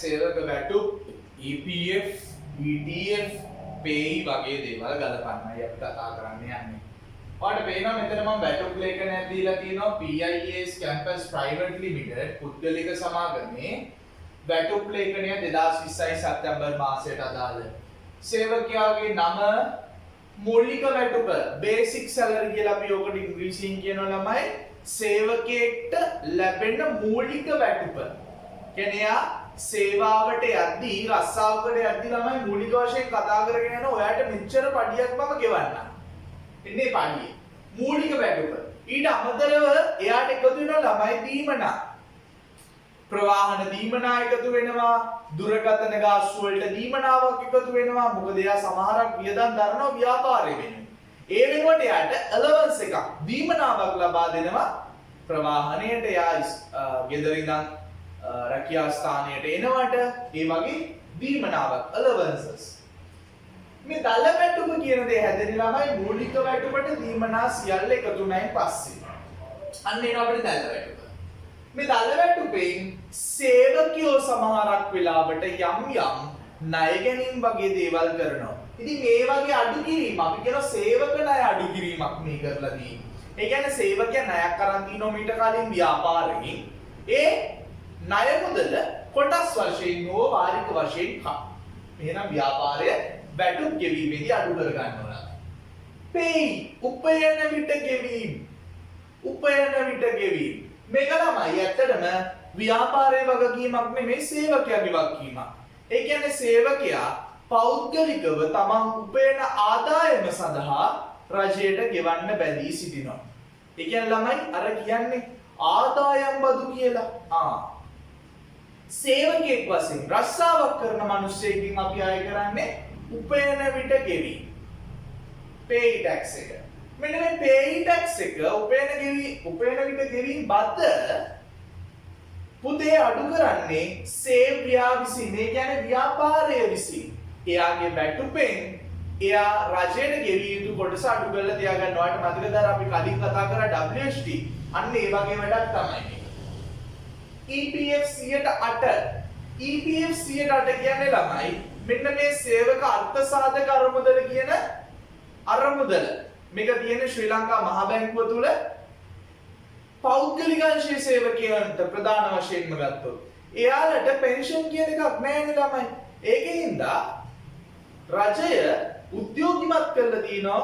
සේවක වැටුප් EPF ETF pay වගේ දේවල් ගලපන්නයි අපි කතා කරන්න යන්නේ. ඔයාලට පේනවා මෙතන මම වැටුප් ලේඛනයක් දීලා තියෙනවා PIS Campus Private Limited පුද්ගලික සමාගමේ වැටුප් ලේඛනය 2020 සැප්තැම්බර් මාසයට අදාළ සේවකයාගේ නම මූලික වැටුප basic salary කියලා අපි ඔකට ඉංග්‍රීසියෙන් කියනවා ළමයි සේවකයෙක්ට ලැබෙන මූලික වැටුප. කියන්නේ යා සේවාවට යද්දී රස්සාවකට යද්දී ළමයි මූලික වශයෙන් කතා කරගෙන යන ඔයාට මෙච්චර පඩියක් මම ගෙවන්නම්. එන්නේ පඩිය. මූලික වැටුප. ඊට අමතරව එයාට එකතු වෙන ළමයි දීමනා. ප්‍රවාහන දීමනා එකතු වෙනවා, දුරකථන ගාස්තු වලට දීමනාවක් එකතු වෙනවා. මොකද එයා සමහරක් වියදම් දරනවා ව්‍යාපාරය වෙනුවෙන්. ඒ වෙනුවට එයාට allowance එකක් දීමනාවක් ලබා දෙනවා. ප්‍රවාහණයට එයා ගෙදර ඉඳන් රැකියා ස්ථානයට එනවට ඒ වගේ දීමනාවක් allowances. මේ දල වැටුප කියන දේ හැදෙන ළමයි මූලික වැටුපට දීමනා සියල්ල එකතු වුණායින් පස්සේ. අන්න එනවා අපිට දල වැටුප. මේ දල වැටුපෙන් සේවකයෝ සමහරක් වෙලාවට යම් ණය ගැනීම වගේ දේවල් කරනවා. ඉතින් මේ වගේ අඩු කිරීම අපි කියන සේවක ණය අඩු කිරීමක් මේ කරලා තියෙන්නේ. ඒ කියන්නේ සේවකයා ණයක් අරන් තිනෝ මීට කලින් ව්‍යාපාරයෙන් ඒ ණය මුදල කොටස් වශයෙන් හෝ වාරික වශයෙන් කා. එහෙනම් ව්‍යාපාරය වැටුප් ගෙවීමේදී අඩු කර ගන්න ඕන. pay උපයන විට ගෙවීම. උපයන විට ගෙවීම. මේක තමයි ඇත්තටම ව්‍යාපාරයේ වගකීමක් නෙමෙයි සේවකයාගේ වගකීමක්. ඒ කියන්නේ සේවකයා පෞද්ගලිකව තමන් උපයන ආදායම සඳහා රජයට ගෙවන්න බැඳී සිටිනවා. ඒ කියන්නේ ළමයි අර කියන්නේ ආදායම් බදු කියලා. සේවකයෙක් වශයෙන් රස්සාවක් කරන මිනිස්සෙකින් අපි ආය කරන්නේ උපයන විට ගෙවීම. pay tax එක. මෙන්න මේ pay tax එක උපයන විට ගෙවීම බද්ද පුතේ අඩු කරන්නේ සේවකයා විසින්. ඒ කියන්නේ ව්‍යාපාරය විසින්. එයාගේ වැටුපෙන් එයා රජයට ගෙවිය යුතු කොටස අඩු කරලා තියාගන්න. ඔයාලට මතකද අපි කලින් කතා කරා WHT. අන්න ඒ වගේ වැඩක් තමයි මේක. EPF 108. EPF 108 කියන්නේ ළමයි මෙන්න මේ සේවක අර්ථසාධක අරමුදල කියන අරමුදල. මේක තියෙන්නේ ශ්‍රී ලංකා මහා බැංකුව තුල පෞද්ගලික අංශයේ සේවකයන්ට ප්‍රධාන වශයෙන්ම ගත්තොත්. එයාලට පෙන්ෂන් කියන එකක් නැහැ ළමයි. ඒකෙන්ද රජය උද්‍යෝගිමත් කරලා දිනනවා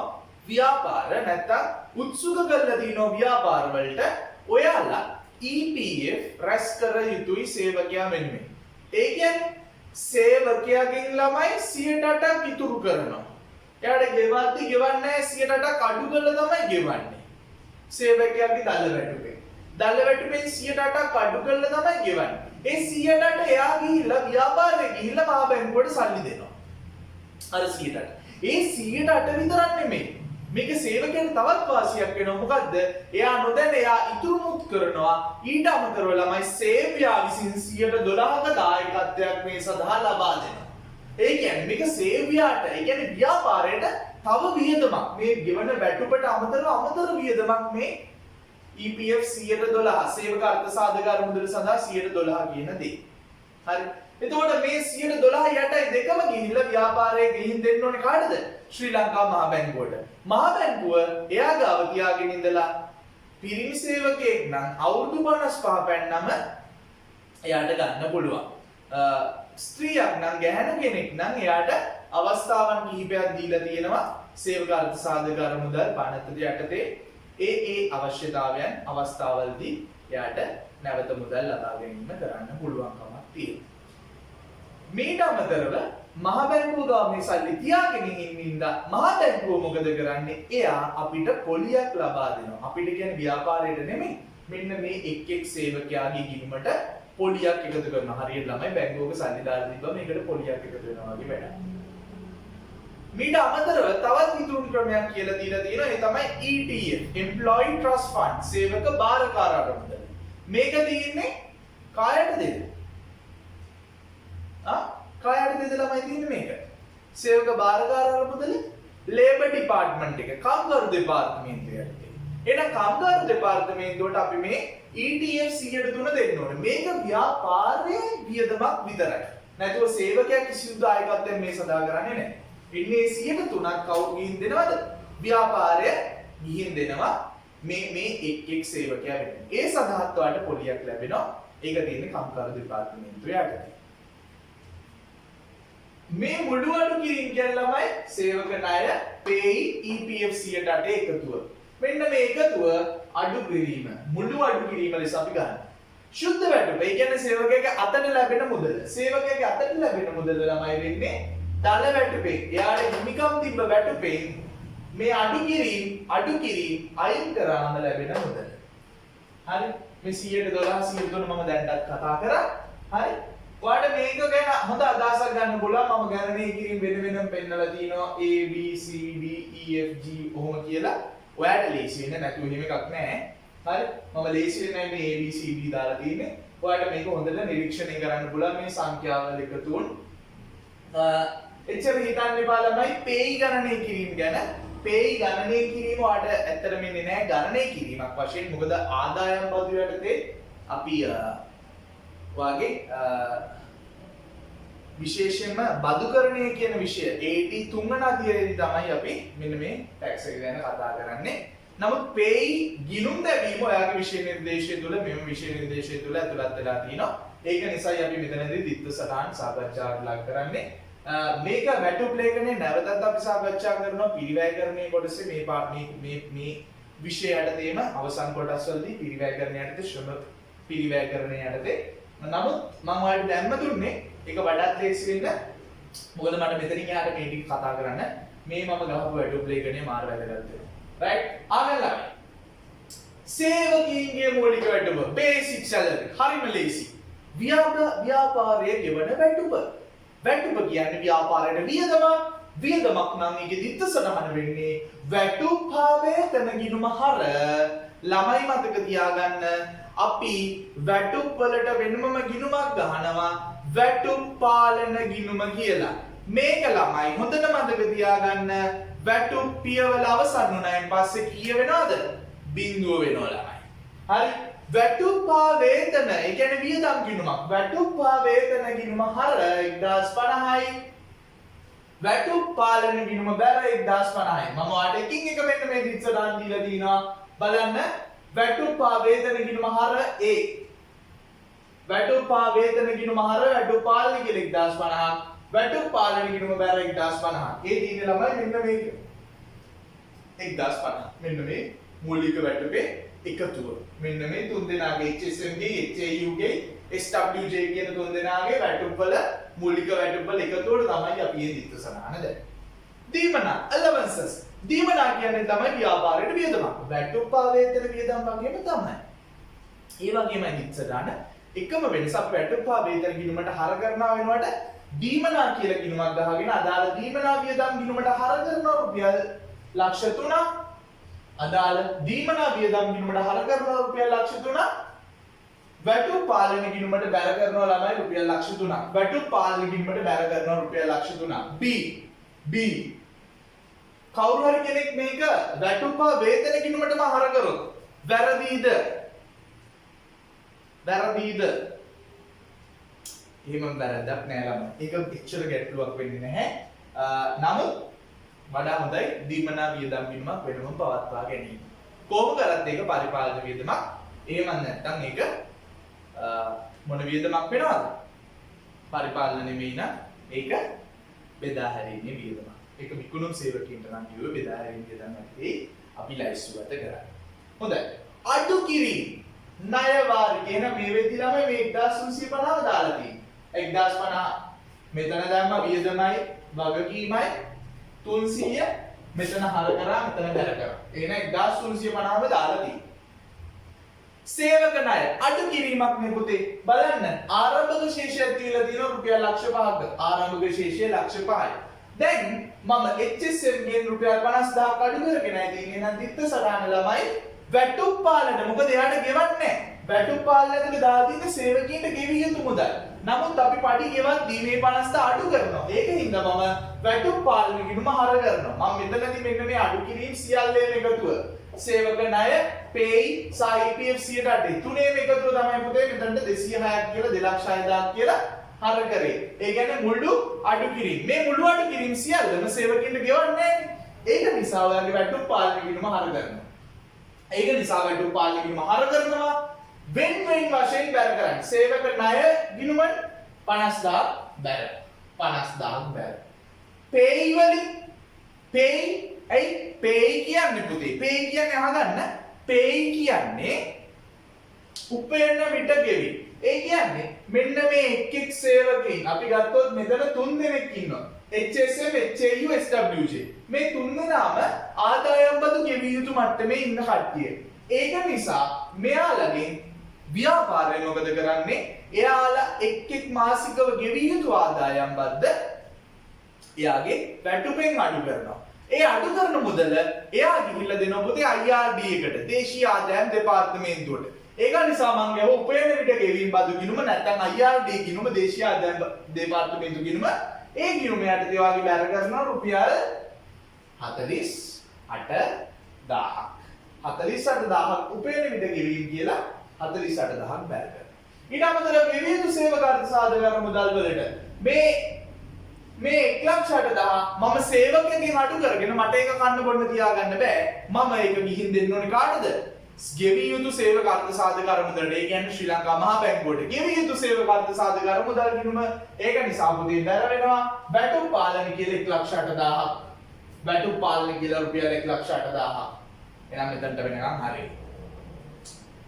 ව්‍යාපාර නැත්තම් උත්සුක කරලා දිනනවා ව්‍යාපාර වලට ඔයාලා EPF රැස් කර යුතුයි සේවකයා වෙනුවෙන්. ඒ කියන්නේ සේවකයාගෙන් ළමයි 108ක් ඉතුරු කරනවා. එයාට ගෙවද්දි ගෙවන්නේ 108ක් අඩු කරලා තමයි ගෙවන්නේ. සේවකයාගේ දල වැටුපෙන්. දල වැටුපෙන් 108ක් අඩු කරලා තමයි ගෙවන්නේ. ඒ 108ට එයා ගිහිල්ලා ව්‍යාපාරේ ගිහිල්ලා මහා බැංකුවට සල්ලි දෙනවා. අර 108ට. ඒ 108 විතරක් නෙමෙයි. මේක සේවකයන්ට තවත් වාසියක් වෙනවා. මොකද්ද? එයා නොදැන එයා ඉතුරුමුත් කරනවා. ඊට අමතරව ළමයි සේවකයා විසින් 112ක දායකත්වයක් මේ සඳහා ලබා දෙනවා. ඒ කියන්නේ මේක සේවකයාට, ඒ කියන්නේ ව්‍යාපාරයට තව වියදමක්. මේ ගෙවන වැටුපට අමතර වියදමක් මේ EPF 112 සේවක අර්ථසාධක අරමුදල සඳහා 112 කියන දේ. හරි. එතකොට මේ 112 යටයි දෙකම ගිහිල්ලා ව්‍යාපාරයේ ගිහින් දෙන්න ඕනේ කාටද? ශ්‍රී ලංකා මහා බැංකුවට. මහා බැංකුව එයා ගාව තියාගෙන ඉඳලා පිරිමි සේවකයෙක් නම් අවුරුදු 55 පැන්නම එයාට ගන්න පුළුවන්. ස්ත්‍රියක් නම් ගැහැණු කෙනෙක් නම් එයාට අවස්ථාවන් කිහිපයක් දීලා තියෙනවා සේවක අර්ථසාධක අරමුදල් පනත යටතේ ඒ අවශ්‍යතාවයන් අවස්ථාවලදී එයාට නැවත මුදල් ලබා ගැනීම කරන්න පුළුවන්කමක් තියෙනවා. මේට අමතරව මහා බැංකුව ගාව මේ සල්ලි තියාගෙන ඉන්නින්ද මහා බැංකුව මොකද කරන්නේ? එයා අපිට පොලියක් ලබා දෙනවා. අපිට කියන්නේ ව්‍යාපාරයට නෙමෙයි. මෙන්න මේ එක් සේවකයාගේ ගිණුමට පොලියක් එකතු කරනවා. හරියට ළමයි බැංකුවක සල්ලි දාලා තිබ්බම මේකට පොලියක් එකතු වෙනවා වගේ වැඩක්. මීට අමතරව තවත් විතුන් ක්‍රමයක් කියලා දීලා තියෙනවා. ඒ තමයි ETF Employee Trust Fund සේවක භාරකාර අරමුදල. මේක තියෙන්නේ කායටද? කායටද ළමයි තියෙන්නේ මේක. සේවක භාරකාර අරමුදල ලේබර් ඩිපාර්ට්මන්ට් එක, කාම්කරු දෙපාර්තමේන්තුවට. එහෙනම් කම්ගාරු දෙපාර්තමේන්තුවට අපි මේ ETF 103 දෙන්න ඕනේ. මේක ව්‍යාපාරයේ වියදමක් විතරයි. නැතුව සේවකයා කිසිදු දායකත්වයක් මේ සඳහා කරන්නේ නැහැ. ඉන්නේ 103ක් කවුරු ගිහින් දෙනවද? ව්‍යාපාරය ගිහින් දෙනවා මේ එක් සේවකයා වෙන. ඒ සඳහාත් ඔයාලට පොලියක් ලැබෙනවා. ඒක තියෙන්නේ කම්කාර දෙපාර්තමේන්තුවේ යටතේ. මේ මුළු අඩු කිරීම කියන ළමයි සේවක ණය pay EPF 108 එකතුව. මෙන්න මේ එකතුව අඩු කිරීම මුළු අඩු කිරීම ලෙස අපි ගන්න. සුද්ධ වැටුප. ඒ කියන්නේ සේවකයාගේ අතට ලැබෙන මුදල. සේවකයාගේ අතට ලැබෙන මුදල ළමයි වෙන්නේ දල වැටුපේ. එයාට හිමිකම් තිබ්බ වැටුපේ මේ අඩු කිරීම අයින් කරාම ලැබෙන මුදල. හරි? මේ 112 103 මම දැන්ටත් කතා කරා. හරි? ඔයාලට මේක ගැන හොඳ අදහසක් ගන්න පුළුවන්. මම ගණනය කිරීම වෙන වෙනම පෙන්නලා තිනවා A B C D E F G ඔහොම කියලා. ඔයාලට ලේසි වෙන්නේ නැතුව එහෙම එකක් නැහැ. හරි? මම ලේසි වෙන්නේ මේ A B C D දාලා තියෙන්නේ. ඔයාලට මේක හොඳට නිරීක්ෂණය කරන්න පුළුවන් මේ සංඛ්‍යාවල එකතුන්. එච්චර හිතන්න එපා ළමයි pay ගණනය කිරීම ගැන. pay ගණනය කිරීම ඔයාලට ඇත්තටම ඉන්නේ නැහැ ගණනය කිරීමක් වශයෙන්. මොකද ආදායම් බදු යටතේ අපි වාගේ විශේෂයෙන්ම බදුකරණය කියන විෂය AD 3 වෙනි අධ්‍යයනයේදී තමයි අපි මෙන්න මේ ටැක්ස් එක ගැන කතා කරන්නේ. නමුත් pay ගිණුම් දැවීම ඔයාගේ විෂය නිර්දේශය තුළ මෙම විෂය නිර්දේශය තුළ ඇතුළත් වෙලා තියෙනවා. ඒක නිසායි අපි මෙතනදී දිත්ත සටහන් සාකච්ඡාවට ලක් කරන්නේ. මේක වැටුප් ලේඛනයේ නැවතත් අපි සාකච්ඡා කරනවා පිරිවැයකරණයේ කොටසේ මේ විෂය යටතේම අවසන් කොටස් වලදී පිරිවැයකරණය යටතේ ශ්‍රම පිරිවැයකරණය යටතේ. නමුත් මම ඔයාලට දැම්ම දුන්නේ ඒක වඩාත් ලේසි වෙන්න. මොකද මට මෙතනින් යාට මේ ටික කතා කරන්න මේ මම ගහපු වැටුප් ලේඛනයේ මාර වැදගත් වෙනවා. රයිට්? ආගල්ලා. සේවකීන්ගේ මූලික වැටුප බේසික් සැලරි. හරිම ලේසි. ව්‍යාපාරයේ ගෙවන වැටුප. වැටුප කියන්නේ ව්‍යාපාරයට වියදමක්. වියදමක් නම් ඒකේ දිත්ත සටහන වෙන්නේ වැටුප් හා වේතන ගිණුම හර. ළමයි මතක තියාගන්න අපි වැටුප් වලට වෙනමම ගිණුමක් ගහනවා වැටුප් පාලන ගිණුම කියලා. මේක ළමයි හොඳට මතක තියාගන්න වැටුප් පියවල අවසන් වුණායින් පස්සේ කීය වෙනවද? බිංදුව වෙනවා ළමයි. හරි? වැටුප් හා වේතන ඒ කියන්නේ වියදම් ගිණුමක්. වැටුප් හා වේතන ගිණුම හර 1050යි. වැටුප් පාලන ගිණුම බැර 1050යි. මම ඔයාලට එකින් එක මෙන්න මේ දිස්සඩාන් දීලා දිනවා. බලන්න වැටුප් හා වේතන ගිණුම හර A. වැටුප් හා වේතන ගිණුම හර වැටුප් පාලන කියලා 1050ක්. වැටුප් පාලන ගිණුම බැර 1050ක්. ඒ තියෙන්නේ ළමයි මෙන්න මේක. 1050. මෙන්න මේ මූලික වැටුපේ එකතුව. මෙන්න මේ තුන් දෙනාගේ HSM ගේ HAU ගේ SWJ කියන තුන් දෙනාගේ වැටුප් වල මූලික වැටුප් වල එකතුවට තමයි අපි මේ දිත්ත සනාන දැන්. දීමනා allowances. දීමනා කියන්නේ තමයි ව්‍යාපාරයට වියදමක්. වැටුප් ආවේතන වියදම් වගේම තමයි. ඒ වගේමයි දිත්ත සනාන එකම වෙනස අපි වැටුප් ආවේතන ගිණුමට හර කරනවා වෙනකොට දීමනා කියලා ගිණුමක් ගහගෙන අදාළ දීමනා වියදම් ගිණුමට හර කරනවා රුපියල් ලක්ෂ 3ක්. අදාළ දීමනා වියදම් ගිණුමට හර කරනවා රුපියල් ලක්ෂ 3ක්. වැටුප් පාලන ගිණුමට බැර කරනවා ළමයි රුපියල් ලක්ෂ 3ක්. වැටුප් පාලන ගිණුමට බැර කරනවා රුපියල් ලක්ෂ 3ක්. B කවුරු හරි කෙනෙක් මේක වැටුප් හා වේතන ගිණුමටම හර කරොත් වැරදීද? වැරදීද? එහෙම වැරද්දක් නෑ ළමයි. ඒක එච්චර ගැටලුවක් වෙන්නේ නැහැ. නමුත් වඩා හොඳයි දීමනා වියදම් ගිණුමක් වෙනම පවත්වා ගැනීම. කොහොම කරත් ඒක පරිපාලන වියදමක්. එහෙම නැත්නම් ඒක මොන වියදමක් වෙනවද? පරිපාලන නෙමෙයි නම් ඒක බෙදා හැරීමේ වියදමක්. ඒක විකුණුම් සේවකයන්ට නම් කිව්වේ බෙදා හැරීම වියදම් නැති අපි ලයිස්තුවට කරන්නේ. හොඳයි. අඩු කිරීම ණය වාරි කියන මේ වෙද්දි ළමයි මේ 1350 දාලා තියෙන්නේ. 1050 මෙතන දැම්ම වියදමයි වගකීමයි 300 මෙතන හර කරා මෙතන බැල කරා. එහෙනම් 1350ම දාලා තියෙන්නේ. සේවක ණය අඩු කිරීමක් නේ පුතේ. බලන්න ආරම්භක ශේෂයක් තියලා තියෙනවා රුපියල් ලක්ෂ 5ක. ආරම්භක ශේෂය ලක්ෂ 5යි. දැන් මම HSM ගෙන් රුපියල් 50000ක් අඩු කරගෙනයි තියෙන්නේ. එහෙනම් දිත්ත සටහන ළමයි වැටුප් පාලන මොකද එයාට ගෙවන්නේ නැහැ. වැටුප් පාලනයට දාලා තියෙන සේවකීන්ට ගෙවිය යුතු මුදල්. නමුත් අපි පඩි ගෙවද්දී මේ 50 අඩු කරනවා. ඒකින්ද මම වැටුප් පාලන ගිණුම හර කරනවා. මම මෙතනදී මෙන්න මේ අඩු කිරීම සියල්ලේම එකතුව සේවක ණය pay සහ EPF 108 තුනේම එකතුව තමයි පුතේ මෙතනට 206ක් කියලා 2,06,000ක් කියලා හර කරේ. ඒ කියන්නේ මුළු අඩු කිරීම. මේ මුළු අඩු කිරීම සියල්ලම සේවකින්ට ගෙවන්නේ නැහැ. ඒක නිසා ඔයාලගේ වැටුප් පාලන ගිණුම හර කරනවා. ඒක නිසා වැටුප් පාලන ගිණුම හර කරනවා. වෙන වශයෙන් බැර කරන්නේ. සේවක ණය ගිණුම 50,000 බැර. 50,000 බැර. pay වලින් pay ඇයි pay කියන්නේ පුතේ? pay කියන්නේ අහගන්න. pay කියන්නේ උපයන විට ගෙවි. ඒ කියන්නේ මෙන්න මේ එක් සේවකයන් අපි ගත්තොත් මෙතන 3 දෙනෙක් ඉන්නවා. HSM, HAU, SWJ. මේ 3 දෙනාම ආදායම් බදු ගෙවිය යුතු මට්ටමේ ඉන්න කට්ටිය. ඒක නිසා මෙයාලගෙන් ව්‍යාපාරය මොකද කරන්නේ? එයාලා එක් මාසිකව ගෙවිය යුතු ආදායම් බද්ද එයාගේ වැටුපෙන් අඩු කරනවා. ඒ අඩු කරන මුදල එයා ගිහිල්ලා දෙනවා පුතේ IRD එකට, දේශීය ආදායම් දෙපාර්තමේන්තුවට. ඒක නිසා මම ගිහුවා උපයන විට ගෙවීම් බදු ගිණුම නැත්නම් IRD ගිණුම, දේශීය ආදායම් දෙපාර්තමේන්තු ගිණුම. ඒ ගිණුම යටතේ වාගේ බැර කරනවා රුපියල් 48,000ක්. 48,000ක් උපයන විට ගෙවීම් කියලා 48,000ක් බැර කරනවා. ඊට අමතරව විවිධ සේවක අර්ථ සාධක මුදල් වලට මේ 1,08,000 මම සේවකයෙක්ගෙන් අඩු කරගෙන මට ඒක කන්න බොන්න තියාගන්න බෑ. මම ඒක ගිහින් දෙන්න ඕනේ කාටද? ගෙවිය යුතු සේවක අර්ථ සාධක මුදලට. ඒ කියන්නේ ශ්‍රී ලංකා මහා බැංකුවට ගෙවිය යුතු සේවක අර්ථ සාධක මුදල් ගිණුම. ඒක නිසා පුතේ බැර වෙනවා වැටුප් පාලන කියලා 1,08,000ක්. වැටුප් පාලන කියලා රුපියල් 1,08,000ක්. එහෙනම් මෙතනට වෙනකන් හරියි.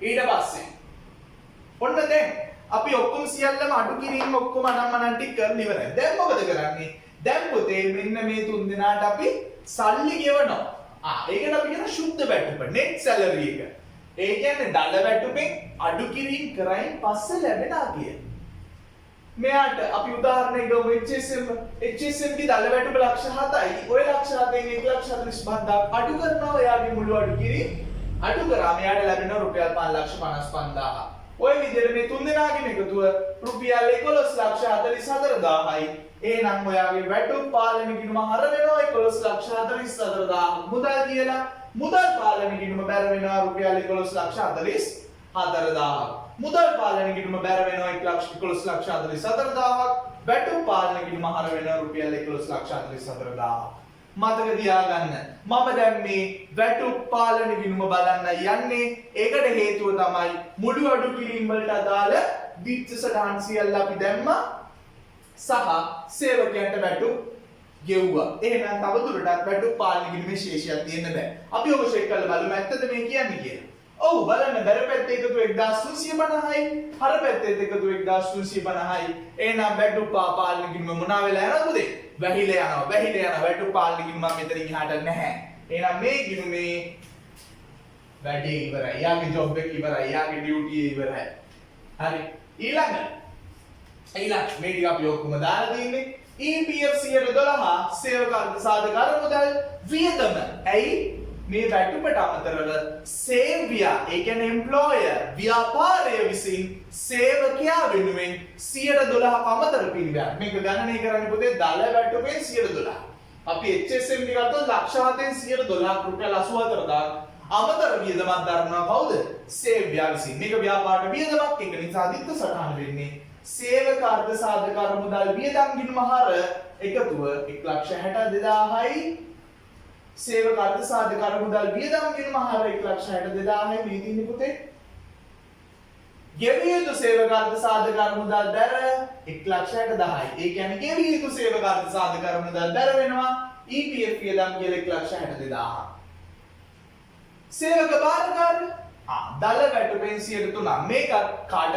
ඊට පස්සේ ඔන්න දැන් අපි ඔක්කොම සියල්ලම අඩු කිරීම ඔක්කොම අනම්මනන් ටික කරලා ඉවරයි. දැන් මොකද කරන්නේ? දැන් පුතේ මෙන්න මේ 3 දෙනාට අපි සල්ලි ගෙවනවා. ඒකට අපි කියන ශුද්ධ වැටුප, net salary එක. ඒ කියන්නේ දඩ වැටුපෙන් අඩු කිරීම කරයින් පස්සේ ලැබෙන අගය. මෙයාට අපි උදාහරණයක් ගමු HSM. HSM ගේ දඩ වැටුප ලක්ෂ 7යි. ওই ලක්ෂ 7න් 1,45,000ක් අඩු කරනවා. එයාගේ මුළු අඩු කිරීම අඩු කරාම එයාට ලැබෙනවා රුපියල් 5,55,000. ඔය විදිහට මේ 3 දෙනාගේම එකතුව රුපියල් 11,44,000යි. එහෙනම් ඔයාගේ වැටුප් පාලන ගිණුම හර වෙනවා 11,44,000 මුදල් කියලා. මුදල් පාලන ගිණුම බැර වෙනවා රුපියල් 11,44,000. මුදල් පාලන ගිණුම බැර වෙනවා 11,44,000. වැටුප් පාලන ගිණුම හර වෙනවා රුපියල් 11,44,000. මතක තියාගන්න මම දැන් මේ වැටුප් පාලන ගිණුම බලන්න යන්නේ. ඒකට හේතුව තමයි මුළු අඩු කිරීම වලට අදාළ දිච්ච සටහන් සියල්ල අපි දැම්මා සහ සේවකයන්ට වැටුප් ගෙව්වා. එහෙනම් තවදුරටත් වැටුප් පාලන ගිණුමේ ශේෂයක් තියෙන්න බෑ. අපි ඔබ චෙක් කරලා බලමු ඇත්තද මේ කියන්නේ කියලා. ඔව් බලන්න බැර පැත්තේ එකතු 1,350යි, හර පැත්තේ එකතු 1,350යි. එහෙනම් වැටුප් පාලන ගිණුම මොනවා වෙලා යනවද? වැහිලා යනවා. වැටුප් පාලන ගිණුම මෙතනින් එහාට නැහැ. එහෙනම් මේ ගිණුමේ වැඩේ ඉවරයි. යාගේ ජොබ් එක ඉවරයි. යාගේ ඩියුටි ඉවරයි. හරි. ඊළඟ මේ ටික අපි ඔක්කොම දාලා තියෙන්නේ. EPF 112 සේවක අර්ථ සාධක මුදල් වියදම. ඇයි මේ වැටුපට අමතරව සේව්‍යා ඒ කියන්නේ එම්ප්ලොයර් ව්‍යාපාරය විසින් සේවකයා වෙනුවෙන් 112ක අමතර පිළිවෙල. මේක ගණනය කරන්නේ පුතේ දල වැටුපෙන් 112. අපි HSM එක ගත්තොත් ලක්ෂ 7න් 112ක් රුපියල් 84,000 අමතර වියදමක් දරනවා කවුද? සේව්‍යා විසින්. මේක ව්‍යාපාර වියදමක්. ඒක නිසා දිත්ත සටහන වෙන්නේ සේවක අර්ථ සාධක මුදල් වියදම් ගිණුම හර එකතුව 1,62,000යි. සේවක අර්ථ සාධක මුදල් වියදම් ගිණුම හර 1,62,000යි. මේ දින්නේ පුතේ ගෙවිය යුතු සේවක අර්ථ සාධක මුදල් දර 1,60,000යි. ඒ කියන්නේ ගෙවිය යුතු සේවක අර්ථ සාධක මුදල් දර වෙනවා EPF වියදම් කියලා 1,62,000. සේවක බාරකාර දල වැටුපෙන් 3 මේක කාට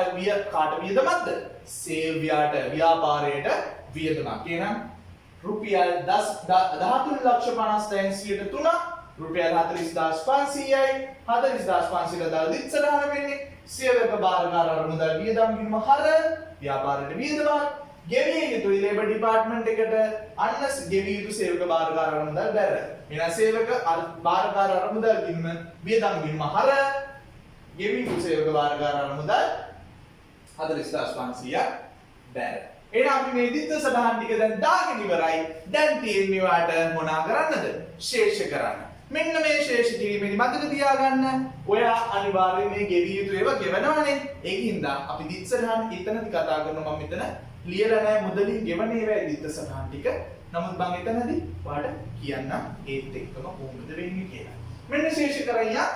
වියදමක්ද? සේව්‍යාට ව්‍යාපාරයට වියදමක්. එහෙනම් රුපියල් 13,50,000 රුපියල් 40,500යි. 40,500 දාලා දිත් සටහන වෙන්නේ සේවක බාරකාර මුදල් වියදම් ගිණුම හර ව්‍යාපාරයට වියදමක්. ගෙවිය යුතු ලේබර් ඩිපාර්ට්මන්ට් එකට අන්න ගෙවිය යුතු සේවක බාරකාර මුදල් බැර. එහෙනම් සේවක බාරකාර මුදල් ගිණුම වියදම් ගිණුම හර ගෙවිය යුතු සේවක බාරකාර මුදල් 40,500ක් බැර. එහෙනම් අපි මේ දිත්ත සටහන් ටික දැන් දාගෙන ඉවරයි. දැන් තියෙන්නේ වාට මොනා කරන්නද? ශේෂ කරන්න. මෙන්න මේ ශේෂ කිරීමේදී මතක තියාගන්න ඔයා අනිවාර්යයෙන් මේ ගෙවිය යුතු ඒවා ගෙවනවනේ. ඒකින්ද අපි දිත් සටහන් එතනදී කතා කරනවා. මම මෙතන ලියලා නැහැ මුදලින් ගෙවන ඒවා දිත් සටහන් ටික. නමුත් මම එතනදී ඔයාලට කියන්නම් ඒත් එක්කම කොහොමද වෙන්නේ කියලා. මෙන්න ශේෂ කරઅહીંયા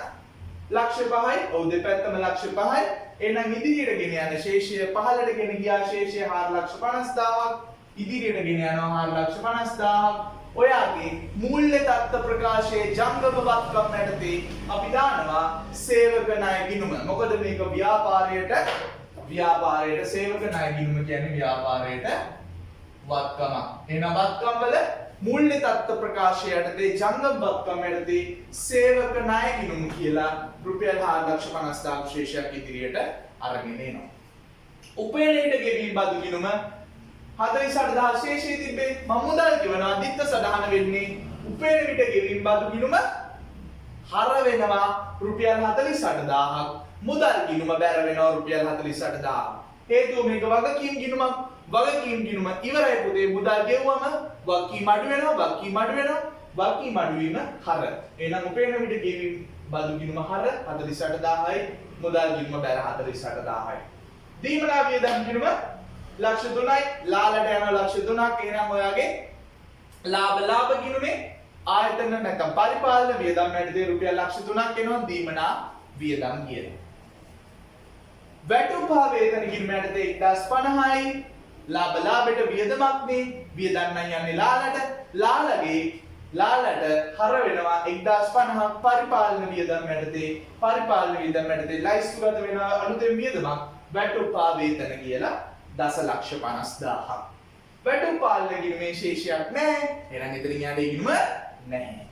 ලක්ෂ 5යි. ඔව් දෙපැත්තම ලක්ෂ 5යි. එහෙනම් ඉදිරියට ගෙන යන ශේෂය 15ට ගෙන ගියා ශේෂය 4,50,000ක්. ඉදිරියට ගෙන යනවා 4,50,000ක්. ඔයාගේ මූල්‍ය තත්ත්ව ප්‍රකාශයේ ජංගම වත්කම් යටතේ අපි දානවා සේවක ණය ගිණුම. මොකද මේක ව්‍යාපාරයට සේවක ණය ගිණුම කියන්නේ ව්‍යාපාරයට වත්කම. එහෙනම් වත්කම් වල මූල්‍ය තත්ත්ව ප්‍රකාශය යටතේ ජංගම වත්කම් යටතේ සේවක ණය ගිණුම කියලා රුපියල් 4,50,000 ශේෂයක් ඉදිරියට අරගෙන එනවා. උපයනයට ගෙවීම් බදු ගිණුම 48,000 ශේෂයේ තිබ්බේ. මම මුදල් ගෙවනවා දිත්ත සටහන වෙන්නේ උපයන විට ගෙවීම් බදු ගිණුම හර වෙනවා රුපියල් 48,000ක්. මුදල් ගිණුම බැර වෙනවා රුපියල් 48,000ක්. හේතුව මේක වගකීම් ගිණුමක්. වගකීම් ගිණුම ඉවරයි පුතේ. මුදල් ගෙවුවම වගකීම් අඩු වෙනවා. වගකීම් අඩු වීම හර. එහෙනම් උපයන විට ගෙවීම් බදු ගිණුම හර 48,000යි. මුදල් ගිණුම බැර 48,000යි. දීමනා වියදම් ගිණුම ලක්ෂ 3යි. ලාලට යනවා ලක්ෂ 3ක්. එහෙනම් ඔයාගේ ලාභ ගිණුමේ ආයතන නැත්නම් පරිපාලන වියදම් යටතේ රුපියල් ලක්ෂ 3ක් එනවා දීමනා වියදම් කියලා. වැටුප් හා වේතන ගිණුම යටතේ 1,050යි. ලාභයට වියදමක් නේ. වියදම් නම් යන්නේ ලාලට හර වෙනවා 1,050ක්. පරිපාලන වියදම් යටතේ ලයිස්තුගත වෙනවා අලුතෙන් වියදමක් වැටුප් හා වේතන කියලා 10,50,000ක්. වැටුප් පාලන ගිණුමේ ශේෂයක් නැහැ. එහෙනම් එතනින් යන්නේ ගිණුම නැහැ.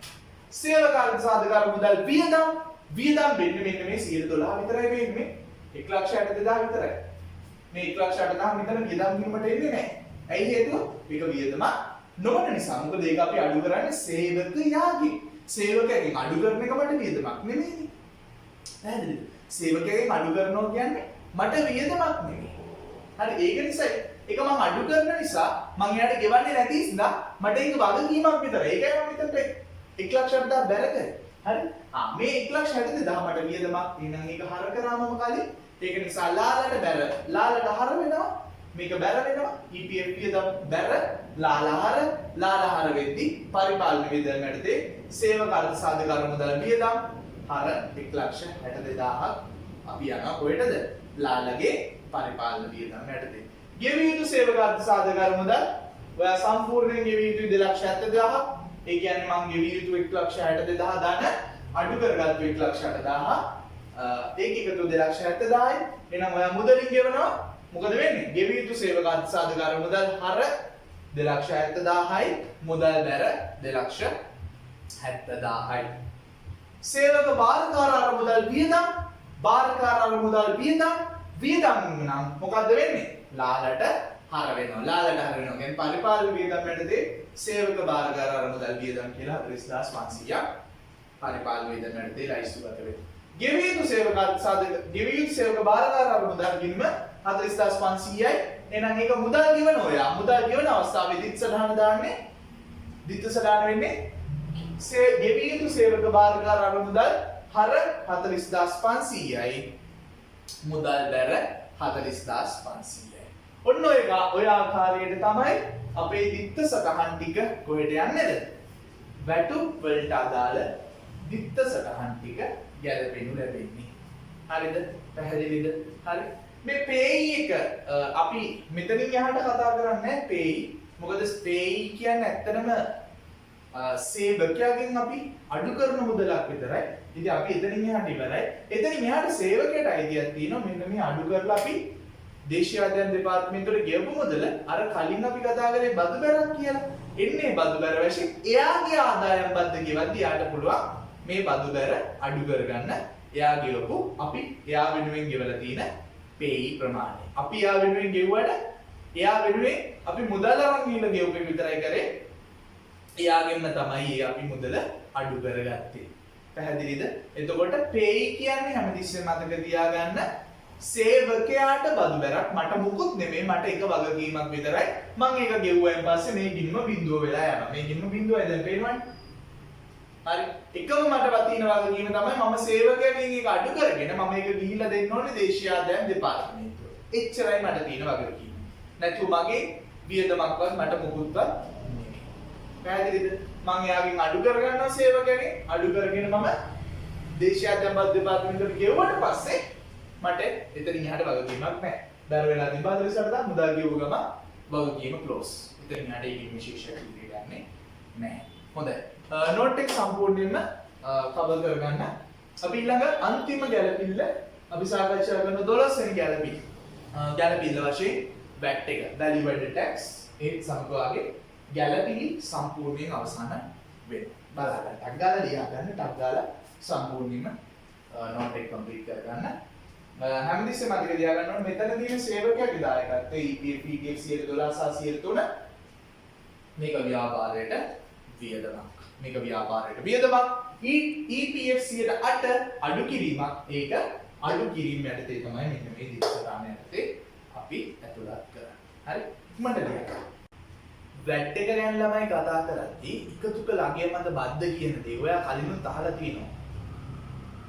සේවකාර්ය සාධකාර මුදල් වියදම් වෙන්නේ මෙන්න මේ 112 විතරයි වෙන්නේ. 1,62,000 විතරයි. මේ 1,62,000 මෙතන වියදම් ගිණුමට එන්නේ නැහැ. ඇයි හේතුව? මේක වියදම නොවන නිසා. මොකද ඒක අපි අඩු කරන්නේ සේවකයාගේ. සේවකයාගෙන් අඩු කරන එක මට වියදමක් නෙමෙයි. පැහැදිලිද? සේවකයාගෙන් අඩු කරනවා කියන්නේ මට වියදමක් නෙමෙයි. හරි ඒක නිසා ඒක මම අඩු කරන නිසා මම එයාට ගෙවන්නේ නැති නිසා මට ඒක වගකීමක් විතරයි. ඒකයි මම මෙතනට 1,60,000 බැර කරේ. හරි? මේ 1,62,000 මට වියදමක්. එහෙනම් ඒක හර කරාම කලින් ඒක නිසා ලාලට හර වෙනවා. මේක බැර වෙනවා. EPF වියදම් බැර ලාලහර වෙද්දී පරිපාලන වියදම් යටතේ සේවක අර්ථ සාධකාර මුදල් වියදම් හර 1,62,000ක් අපි යනවා කොහෙටද? ලාලගේ පරිපාලන වියදම් යටතේ. ගෙවිය යුතු සේවක අර්ථ සාධකාර මුදල් ඔයා සම්පූර්ණයෙන් ගෙවිය යුතු 2,70,000ක්. ඒ කියන්නේ මම ගෙවිය යුතු 1,62,000 දාන අඩු කරගත්තු 1,60,000. ඒක එකතු 2,70,000යි. එහෙනම් ඔයා මුදලින් ගෙවනවා. මොකද වෙන්නේ? ගෙවිය යුතු සේවක අර්ථ සාධකාර මුදල් හර 2,70,000යි. මුදල් බැර 2,70,000යි. සේවක භාරකාර මුදල් වියදම් නම් මොකද්ද වෙන්නේ? ලාලට හර වෙනවා. කියන්නේ පරිපාලන වියදම් යටතේ සේවක භාරකාර මුදල් වියදම් කියලා 40,500ක් පරිපාලන වියදම් යටතේ ලයිස්තුගත වෙනවා. ගෙවිය යුතු සේවක භාරකාර මුදල් ගිණුම 40,500යි. එහෙනම් ඒක මුදල් ගෙවන ඔයා. මුදල් ගෙවන අවස්ථාවේ දිත් සටහන දාන්නේ. දිත් සටහන වෙන්නේ ගෙවිය යුතු සේවක භාරකාර මුදල් හර 40,500යි. මුදල් බැර 40,500යි. ඔන්න ඔය ආකාරයට තමයි අපේ දිත්ත සටහන් ටික කොහෙට යන්නේද? වැටුප් වලට අදාළ දිත්ත සටහන් ටික ගැලපෙනු ලැබෙන්නේ. හරිද? පැහැදිලිද? හරි. මේ පේයි එක අපි මෙතනින් යහට කතා කරන්නේ පේයි. මොකද පේයි කියන්නේ ඇත්තටම සේවකයාගෙන් අපි අඩු කරන මුදලක් විතරයි. ඉතින් අපි එතනින් එහාට ඉවරයි. එතනින් එහාට සේවකයට අයිතියක් තියෙනවා මෙන්න මේ අඩු කරලා අපි දේශීය ආදායම් දෙපාර්තමේන්තුවට ගෙවපු මුදල අර කලින් අපි කතා කරේ බදු බැරක් කියලා. එන්නේ බදු බැර වශයෙන් එයාගේ ආදායම් බද්ද ගෙවද්දී යාට පුළුවන් මේ බදු බැර අඩු කරගන්න. එයා ගෙවපු අපි එයා වෙනුවෙන් ගෙවලා තියෙන පේයි ප්‍රමාණය. අපි එයා වෙනුවෙන් ගෙවුවට එයා වෙනුවෙන් අපි මුදල් අරන් ගිහලා ගෙවපු එක විතරයි කරේ. එයාගෙන්ම තමයි අපි මුදල අඩු කරගත්තේ. පැහැදිලිද? එතකොට පේයි කියන්නේ හැමතිස්සෙම මතක තියාගන්න සේවකයාට බදු බැරක් මට මුකුත් නෙමෙයි මට එක වගකීමක් විතරයි. මම ඒක ගෙවුවයින් පස්සේ මේ ගිණුම බිඳුව වෙලා යනවා. මේ ගිණුම බිඳුවයි දැන් පේනවනේ. හරි. එකම මට වතින වගකීම තමයි මම සේවකයෙක්ගෙන් ඒක අඩු කරගෙන මම ඒක ගිහිල්ලා දෙන්න ඕනේ දේශීය ආදායම් දෙපාර්තමේන්තුවට. එච්චරයි මට තියෙන වගකීම. නැතු මගේ වියදමක්වත් මට මුකුත්වත් නෙමෙයි. පැහැදිලිද? මම එයාගෙන් අඩු කරගන්නවා සේවකයෙක්ගෙන් අඩු කරගෙන මම දේශීය ආදායම් දෙපාර්තමේන්තුවට ගෙවුවට පස්සේ මට එතනින් එහාට වගකීමක් නැහැ. දර වෙලා තිබ්බාද ඉස්සරහට මුදල් ගෙවුව ගම වගකීම ක්ලෝස්. එතනින් එහාට ඒකෙන් විශේෂ කිරීමක් ගන්නෙ නැහැ. හොඳයි. නෝට් එක සම්පූර්ණයෙන්ම කවර් කරගන්න. අපි ඊළඟ අන්තිම ගැළපිල්ල අපි සාකච්ඡා කරන 12 වෙනි ගැළපිල්ල. ගැළපිල්ල වශයෙන් VAT එක value added tax ඒ සමගාගේ ගැළපිලි සම්පූර්ණයෙන් අවසන් වෙනවා. බලන්න. ටක් ගාලා ලියා ගන්න. ටක් ගාලා සම්පූර්ණයෙන්ම නෝට් එක කම්ප්ලීට් කරගන්න. හැමතිස්සෙම මතක තියාගන්න ඕනේ මෙතන තියෙන සේවකයාගේ දායකත්වය EPF PTF 12 සහ 3 මේක ව්‍යාපාරයට වියදමක්. මේක ව්‍යාපාරයට වියදමක්. EPF 8 අඩු කිරීමක්. ඒක අඩු කිරීම යටතේ තමයි මෙන්න මේ දිස්ත්‍රාණ යටතේ අපි ඇතුළත් කරන්නේ. හරි? ඉක්මනට ලියන්න. VAT එක ගැන ළමයි කතා කරද්දී එකතු කළ අගය මත බද්ද කියන දේ ඔයා කලිනුත් අහලා තියෙනවා.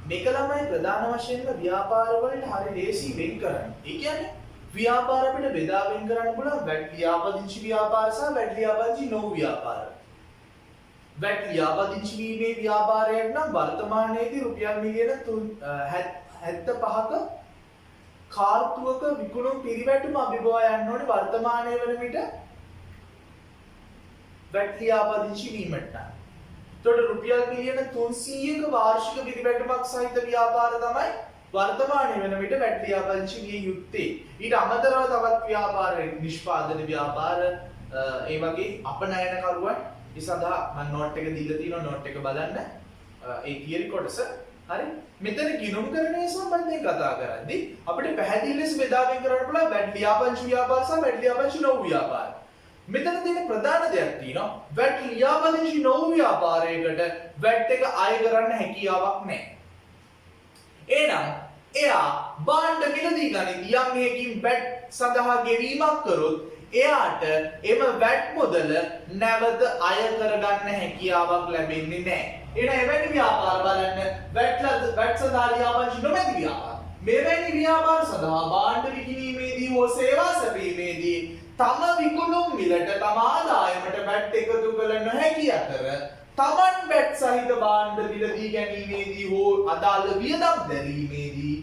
මේක ළමයි ප්‍රධාන වශයෙන්ම ව්‍යාපාර වලට හරි ලේසි වෙන් කරන්න. ඒ කියන්නේ ව්‍යාපාර අපිට බෙදා වෙන් කරන්න පුළුවන් VAT ලියාපදිංචි ව්‍යාපාර සහ VAT ලියාපදිංචි නොවු ව්‍යාපාර. VAT ලියාපදිංචි වීමේ ව්‍යාපාරයක් නම් වර්තමානයේදී රුපියල් මිලියන 75ක කාර්තුවක විකුණුම් පිරිවැටුම අභිබවා යන්න ඕනේ වර්තමානයේ වන විට VAT ලියාපදිංචි වීමට. එතකොට රුපියල් මිලියන 300ක වාර්ෂික පිරිවැටුමක් සහිත ව්‍යාපාර තමයි වර්තමානයේ වෙන විට VAT ලියාපදිංචි විය යුත්තේ. ඊට අමතරව තවත් ව්‍යාපාර නිෂ්පාදන ව්‍යාපාර ඒ වගේ අපනයනකරුවන් ඒ සඳහා මම නෝට් එක දීලා තියෙනවා නෝට් එක බලන්න. ඒ තියරි කොටස හරි මෙතන ගිණුම් කරන්නේ සම්බන්ධයෙන් කතා කරද්දී අපිට පැහැදිලි ලෙස බෙදා වෙන් කරන්න පුළුවන් VAT ලියාපදිංචි ව්‍යාපාර සහ VAT ලියාපදිංචි නොවු ව්‍යාපාර. මෙතන තියෙන ප්‍රධාන දෙයක් තියෙනවා VAT ලියාපදිංචි නොවු ව්‍යාපාරයකට VAT එක අය කරන්න හැකියාවක් නැහැ. එහෙනම් එයා භාණ්ඩ මිලදී ගනිද්දී යම් හේකින් VAT සඳහා ගෙවීමක් කරොත් එයාට එම VAT මුදල නැවත අය කරගන්න හැකියාවක් ලැබෙන්නේ නැහැ. එහෙනම් එවැනි ව්‍යාපාර බලන්න VAT සඳහා ලියාපදිංචි නොමැති ව්‍යාපාර. මෙවැනි ව්‍යාපාර සඳහා භාණ්ඩ විකිණීමේදී හෝ සේවා සැපීමේදී තම විකුණුම් මිලට තම ආදායමට VAT එකතු කළ නොහැකි අතර තමන් VAT සහිත භාණ්ඩ මිලදී ගැනීමේදී හෝ අදාළ වියදම් දැරීමේදී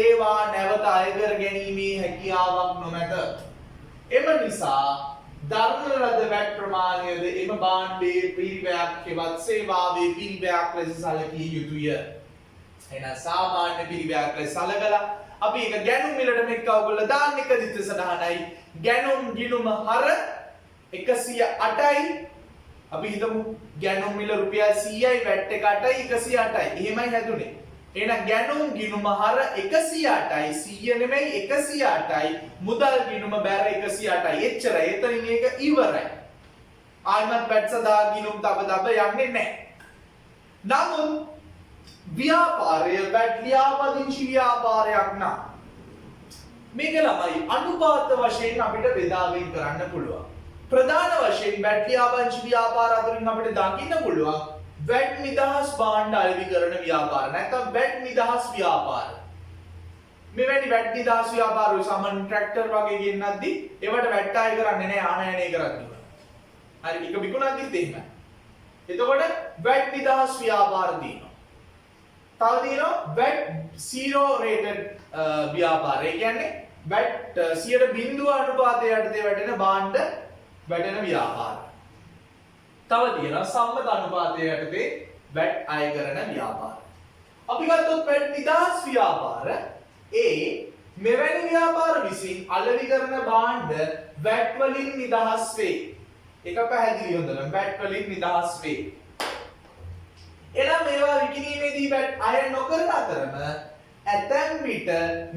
ඒවා නැවත අය කර ගැනීමේ හැකියාවක් නොමැත. එම නිසා දරන ලද VAT ප්‍රමාණයද එම භාණ්ඩයේ පිරිවැයක් හෙවත් සේවාවේ පිරිවැයක් ලෙස සැලකිය යුතුය. එහෙනම් සාමාන්‍ය පිරිවැයක් ලෙස සැලකලා අපි ඒක ගැනුම් මිලට මෙක්ක ඔයගොල්ලෝ දාන්න එක දිත්ත සඳහනයි ගැනුම් ගිණුම හර 108යි අපි හිතමු ගැනුම් මිල රුපියල් 100යි VAT එක 8යි 108යි එහෙමයි හැදුනේ. එහෙනම් ගැනුම් ගිණුම හර 108යි 100 නෙමෙයි 108යි මුදල් ගිණුම බැර 108යි එච්චරයි. එතනින් මේක ඉවරයි. ආයිමත් VAT සදා ගිණුම් තබ යන්නේ නැහැ. නමුත් ව්‍යාපාරය VAT ලියාපදිංචි ව්‍යාපාරයක් නම් මේක ළමයි අනුපාත වශයෙන් අපිට බෙදා වෙන් කරන්න පුළුවන්. ප්‍රධාන වශයෙන් VAT ලියාපදිංචි ව්‍යාපාර අතරින් අපිට දකින්න පුළුවන් VAT නිදහස් භාණ්ඩ අලෙවි කරන ව්‍යාපාර නැත්නම් VAT නිදහස් ව්‍යාපාර. මෙවැනි VAT නිදහස් ව්‍යාපාර ඔය සාමාන්‍ය ට්‍රැක්ටර් වගේ ගෙන්නද්දී ඒවට VAT අය කරන්නේ නැහැ ආනයනය කරද්දී. හරි එක විකුණද්දිත් එහෙමයි. එතකොට VAT නිදහස් ව්‍යාපාර තියෙනවා. තව තියෙනවා VAT zero rated ව්‍යාපාර. ඒ කියන්නේ VAT 0.0 අනුපාතය යටතේ වැටෙන භාණ්ඩ වැටෙන ව්‍යාපාර. තව තියෙනවා සම්මත අනුපාතය යටතේ VAT අය කරන ව්‍යාපාර. අපි ගත්තොත් VAT නිදහස් ව්‍යාපාර මෙවැනි ව්‍යාපාර විසින් අලෙවි කරන භාණ්ඩ VAT වලින් නිදහස් වේ. ඒක පැහැදිලි හොඳට VAT වලින් නිදහස් වේ. එනම් මේවා විකිණීමේදී VAT අය නොකරන අතරම ඇතැම් විට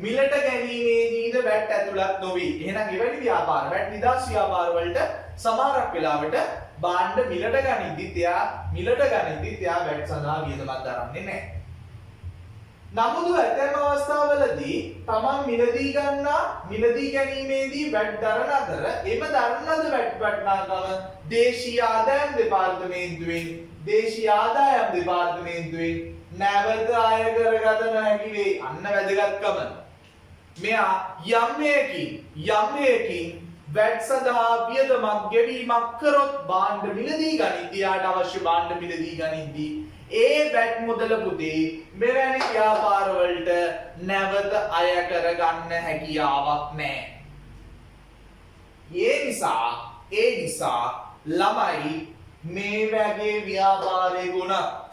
මිලට ගැනීමේදීද VAT ඇතුළත් නොවේ. එහෙනම් එවැනි ව්‍යාපාර VAT නිදහස් ව්‍යාපාර වලට සමහරක් වෙලාවට භාණ්ඩ මිලට ගනිද්දිත් එයා VAT සඳහා වියදමක් දරන්නේ නැහැ. නමුත් ඇතැම් අවස්ථාවලදී තමන් මිලදී ගන්නා මිලදී ගැනීමේදී වැට් දරන අතර එම දරන ලද වැට් වටිනාකම දේශීය ආදායම් දෙපාර්තමේන්තුවෙන් නැවත අය කරගත නොහැකි වේ. අන්න වැදගත්කම. මෙයා යම් හේකින් වැට් සඳහා වියදමක් ගෙවීමක් කරොත් භාණ්ඩ මිලදී ගනිද්දී යාට අවශ්‍ය භාණ්ඩ මිලදී ගනිද්දී ඒ වැට් මුදල පුතේ මෙවැනි ව්‍යාපාරවලට නැවත අය කරගන්න හැකියාවක් නැහැ. ඒ නිසා ළමයි මේ වගේ ව්‍යාපාරේ ගුණත්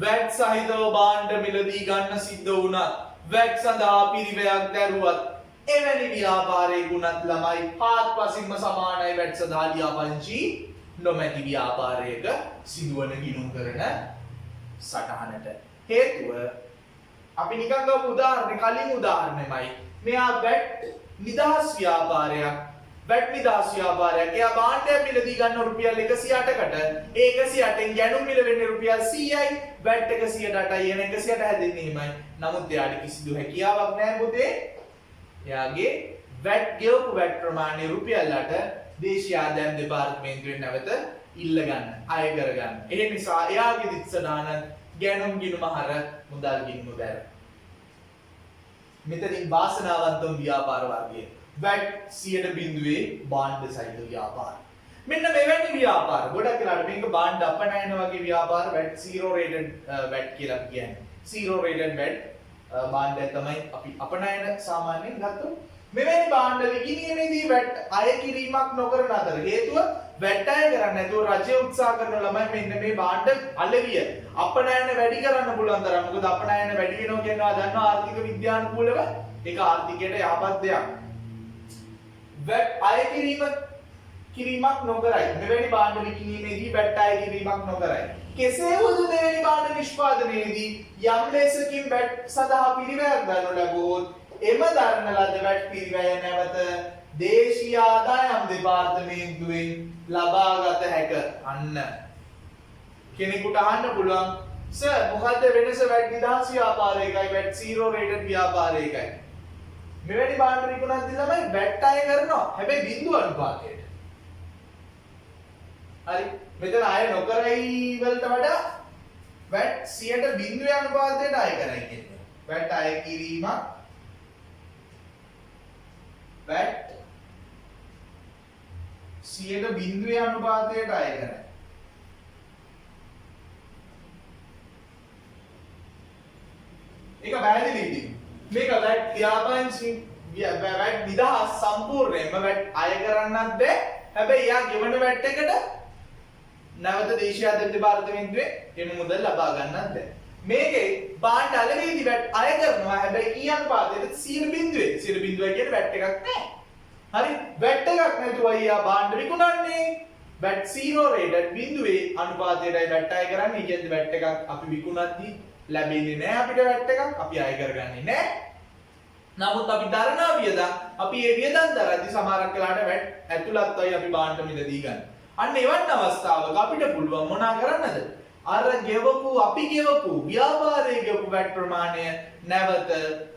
වැට් සහිතව භාණ්ඩ මිලදී ගන්න සිද්ධ වුණත් වැට් සඳහා පිරිවැයක් දැරුවත් එවැනි ව්‍යාපාරයේ ගුණත් ළමයි හාත්පසින්ම සමානයි වැට් සඳහා ලියාපදිංචි නොමැති ව්‍යාපාරයක සිදුවන ගිණුම් කරන සටහනට. හේතුව අපි නිකන් ගමු උදාහරණ කලින් උදාහරණෙමයි. මෙයා වැට් නිදහස් ව්‍යාපාරයක් එයා භාණ්ඩයක් මිලදී ගන්න රුපියල් 108කට ඒ 108න් ගැනුම් මිල වෙන්නේ රුපියල් 100යි වැට් 108යි එන 108 හැදෙන්නේ එහෙමයි. නමුත් එයාට කිසිදු හැකියාවක් නැහැ පුතේ. එයාගේ වැට් ගෙවපු වැට් ප්‍රමාණය රුපියල් 8 දේශීය ආදායම් දෙපාර්තමේන්තුවෙන් නැවත ඉල්ල ගන්න අය කරගන්න. ඒ නිසා එයාගේ දිස්සදාන ගැනුම් ගිණුම හර මුදල් ගිණුම බැර. මෙතනින් වාසනාවන්තම ව්‍යාපාර වර්ගය වැට් 100% භාණ්ඩ සහිත ව්‍යාපාර. මෙන්න මෙවැනි ව්‍යාපාර ගොඩක් වෙලාවට මේක භාණ්ඩ අපනයන වගේ ව්‍යාපාර වැට් 0 rated වැට් කියලා කියන්නේ. 0 rated වැට් භාණ්ඩය තමයි අපි අපනයන සාමාන්‍යයෙන් ගත්තොත්. මෙවැනි භාණ්ඩ විකිණීමේදී වැට් අය කිරීමක් නොකරන අතර හේතුව වැට් අය කරන්නේ නැතුව රජය උත්සාහ කරන ළමයි මෙන්න මේ භාණ්ඩ අලෙවිය අපනයන වැඩි කරන්න පුළුවන් තරම්. මොකද අපනයන වැඩි වෙනවා කියනවා දන්නවා ආර්ථික විද්‍යානුකූලව ඒක ආර්ථිකයට යහපත් දෙයක්. වැට් අය කිරීමක් නොකරයි. මෙවැනි භාණ්ඩ විකිණීමේදී වැට් අය කිරීමක් නොකරයි. කෙසේ වුවද මෙවැනි භාණ්ඩ නිෂ්පාදනයේදී යම් ලෙසකින් වැට් සඳහා පිරිවැයක් ගන්නු ලැබුවොත් එම දරන ලද වැට් පිරිවැය නැවත දේශීය ආදායම් දෙපාර්තමේන්තුවෙන් ලබාගත හැක. අන්න කෙනෙකුට අහන්න පුළුවන් සර් මොකද්ද වෙනස වැට් නිදහස් ව්‍යාපාරයකයි වැට් 0 rated ව්‍යාපාරයකයි? මෙවැනි භාණ්ඩ විකුණද්දී ළමයි වැට් අය කරනවා. හැබැයි බිඳුව අනුපාතයට. හරි. මෙතන අය නොකරයි වලට වඩා වැට් 100ට බිඳුවේ අනුපාතයට අය කරයි කියන්නේ. වැට් අය කිරීමක් වැට් 100ට බිඳුවේ අනුපාතයට අය කරයි. ඒක පැහැදිලිද? මේක වැට් ව්‍යාපාරෙන්සි වැට් නිදහස් සම්පූර්ණයෙන්ම වැට් අය කරන්නත් බෑ. හැබැයි යා ගෙවන වැට් එකට නැවත දේශීය ආදායම් දෙපාර්තමේන්තුවේ එම මුදල් ලබා ගන්නත් බෑ. මේකේ භාණ්ඩ අලෙවිදී වැට් අය කරනවා. හැබැයි කීයන් පාදයට 100 කියන්නේ වැට් එකක් නෑ. හරි. වැට් එකක් නැතුව අයියා භාණ්ඩ විකුණන්නේ. වැට් 0 rated බිඳුවේ අනුපාතයටයි වැට් අය කරන්නේ. කියන්නේ වැට් එකක් අපි විකුණද්දී ලැබෙන්නේ නෑ අපිට වැට් එකක්. අපි අය කරගන්නේ නෑ. නමුත් අපි දරනා වියදම් අපි ඒ වියදම් දරද්දී සමහරක් වෙලාවට වැට් ඇතුළත්වයි අපි භාණ්ඩ මිලදී ගන්න. අන්න එවන් අවස්ථාවක අපිට පුළුවන් මොනා කරන්නද? අර අපි ගෙවපු ව්‍යාපාරයේ ගෙවපු වැට් ප්‍රමාණය නැවත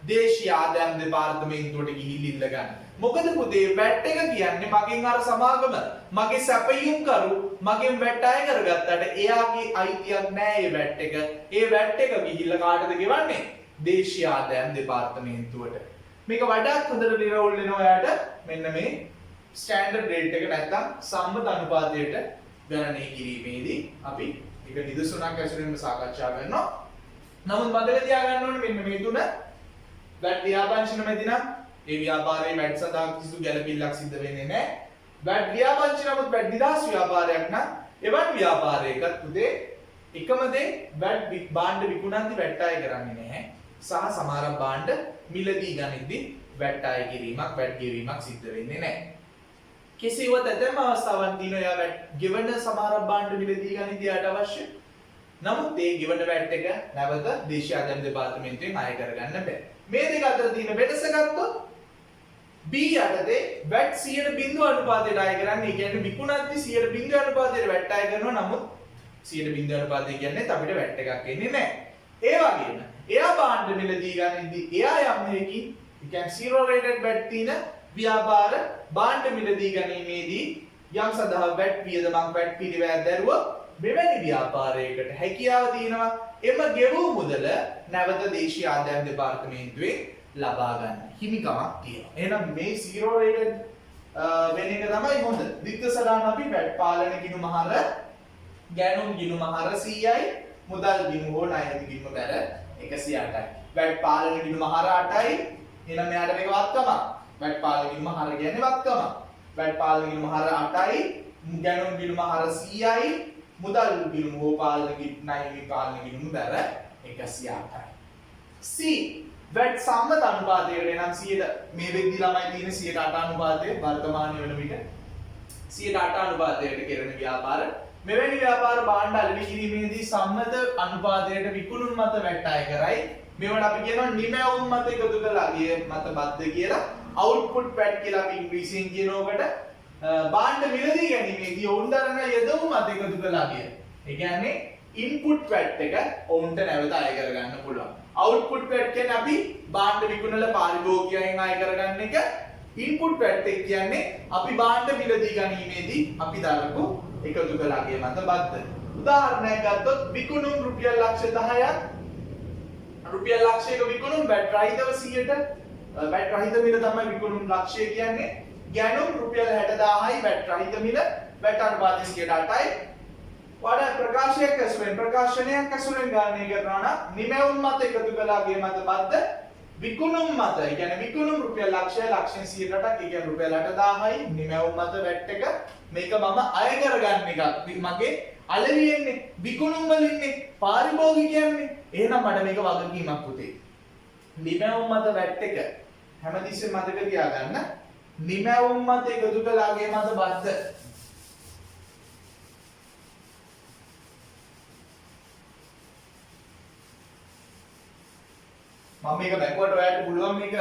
දේශීය ආදායම් දෙපාර්තමේන්තුවට ගිහිල්ලා ඉල්ල ගන්න. මොකද පුතේ වැට් එක කියන්නේ මගෙන් අර සමාගම මගේ සැපයුම් කරු මගෙන් වැට් අය කරගත්තට එයාගේ අයිතියක් නෑ ඒ වැට් එක. ඒ වැට් එක ගිහිල්ලා කාටද ගෙවන්නේ? දේශීය ආදායම් දෙපාර්තමේන්තුවට. මේක වඩාත් හොඳට නිරවුල් වෙනවා ඔයාලට මෙන්න මේ ස්ටෑන්ඩඩ් රේට් එක නැත්තම් සම්මත අනුපාතයට ගණනය කිරීමේදී අපි ඒක නිදසුනක් ඇසුරින්ම සාකච්ඡා කරනවා. නමුත් මතක තියාගන්න ඕනේ මෙන්න මේ තුන වැට් ව්‍යාපංශන මැදිනම් ඒ ව්‍යාපාරයේ වැට් සඳහා කිසිදු ගැළපීමක් සිද්ධ වෙන්නේ නැහැ. වැට් ව්‍යාපංශ නමුත් වැට් නිදහස් ව්‍යාපාරයක් නම් එවන් ව්‍යාපාරයකට උදේ එකම දේ වැට් භාණ්ඩ විකුණන්දි වැට් අය කරන්නේ නැහැ. සහ සමහර භාණ්ඩ මිලදී ගනිද්දී වැට් අය කිරීමක් වැට් ගෙවීමක් සිද්ධ වෙන්නේ නැහැ. කෙසේවත් ඇතැම් අවස්ථාවන් තියෙනවා යා වැට් ගෙවන සමහර භාණ්ඩ මිලදී ගනිද්දී යාට අවශ්‍ය. නමුත් ඒ ගෙවන වැට් එක නැවත දේශීය ආදායම් දෙපාර්තමේන්තුවෙන් අය කරගන්න බෑ. මේ දෙක අතර තියෙන වෙනස ගත්තොත් B යටතේ වැට් 100% අනුපාතයට අය කරන්නේ. ඒ කියන්නේ විකුණද්දී 100% අනුපාතයට වැට් අය කරනවා. නමුත් 100% අනුපාතය කියන්නේ අපිට වැට් එකක් එන්නේ නැහැ. ඒ වගේම එයා භාණ්ඩ මිලදී ගනිද්දී එයා යම් හේකින් ඒ කියන්නේ zero rated VAT තියෙන ව්‍යාපාර භාණ්ඩ මිලදී ගැනීමේදී යම් සඳහා VAT වියදමක් VAT පිළිවෙත් දැරුවොත් මෙවැනි ව්‍යාපාරයකට හැකියාව තියෙනවා එම ගෙවූ මුදල නැවත දේශීය ආදායම් දෙපාර්තමේන්තුවේ ලබා ගන්න හිමිකමක් තියෙනවා. එහෙනම් මේ zero rated වෙන එක තමයි හොඳ. ද්විත්ව සටහන අපි VAT පාලන ගිණුම හර ගැනුම් ගිණුම හර 100යි මුදල් ගිණුම හෝ ණය ගිණුම බැල 108යි. VAT පාලන ගිණුම හර 8යි. එහෙනම් මෙයාට මේක වත්කමක්. VAT පාලන ගිණුම හර කියන්නේ වත්කමක්. VAT පාලන ගිණුම හර 8යි ගැනුම් ගිණුම හර 100යි මුදල් ගිණුම හෝ පාලන ණය පාලන ගිණුම බැල 108යි. C VAT සම්මත අනුපාතයකට එනම් 100ට මේ වෙද්දී ළමයි තියෙන 108 අනුපාතය වර්තමානයේ වෙන විට 108 අනුපාතයකට කෙරෙන ව්‍යාපාර මෙවැනි ව්‍යාපාර භාණ්ඩ අලෙවි කිරීමේදී සම්මත අනුපාතයට විකුණුම් මත VAT අය කරයි. මේවට අපි කියනවා නිමැවුම් මත එකතු කළා ගිය මත බද්ද කියලා output VAT කියලා අපි ඉංග්‍රීසියෙන් කියනකොට භාණ්ඩ මිලදී ගැනීමේදී ඔවුන් දරන යෙදවුම් මත එකතු කළා කිය. ඒ කියන්නේ input VAT එක ඔවුන්ට නැවත අය කරගන්න පුළුවන්. output VAT කියන්නේ අපි භාණ්ඩ විකුණලා පාරිභෝගිකයන් අය කරගන්න එක. input VAT එක කියන්නේ අපි භාණ්ඩ මිලදී ගැනීමේදී අපි දරපු එකතු කළා කිය මත බද්ද. උදාහරණයක් ගත්තොත් විකුණුම් රුපියල් ලක්ෂ 10ක් රුපියල් ලක්ෂයක විකුණුම් VAT රහිතව 100ට VAT රහිත මිල තමයි විකුණුම් ලක්ෂය කියන්නේ. ගැනුම් රුපියල් 60000යි VAT රහිත මිල VAT අනුපාතය 108යි. වඩා ප්‍රකාශනයක් ඇසුරෙන් ගණනය කරනවා නම් නිමැවුම් මත එකතු කළාගේ මත බද්ද විකුණුම් මත ඒ කියන්නේ විකුණුම් රුපියල් ලක්ෂය ලක්ෂයෙන් 108ක් ඒ කියන්නේ රුපියල් 8000යි නිමැවුම් මත VAT එක මේක මම අය කරගන්න එකක් මගේ අලෙවියෙන්නේ විකුණුම් වලින්නේ පාරිභෝගිකයන්නේ එහෙනම් මට මේක වගකීමක් පුතේ නිමැවුම් මත VAT එක හැමතිස්සෙම මතක තියාගන්න නිමැවුම් මත එකතු කළාගේ මත බද්ද මම මේක බැක්වර්ඩ් ඔයාලට පුළුවන් මේක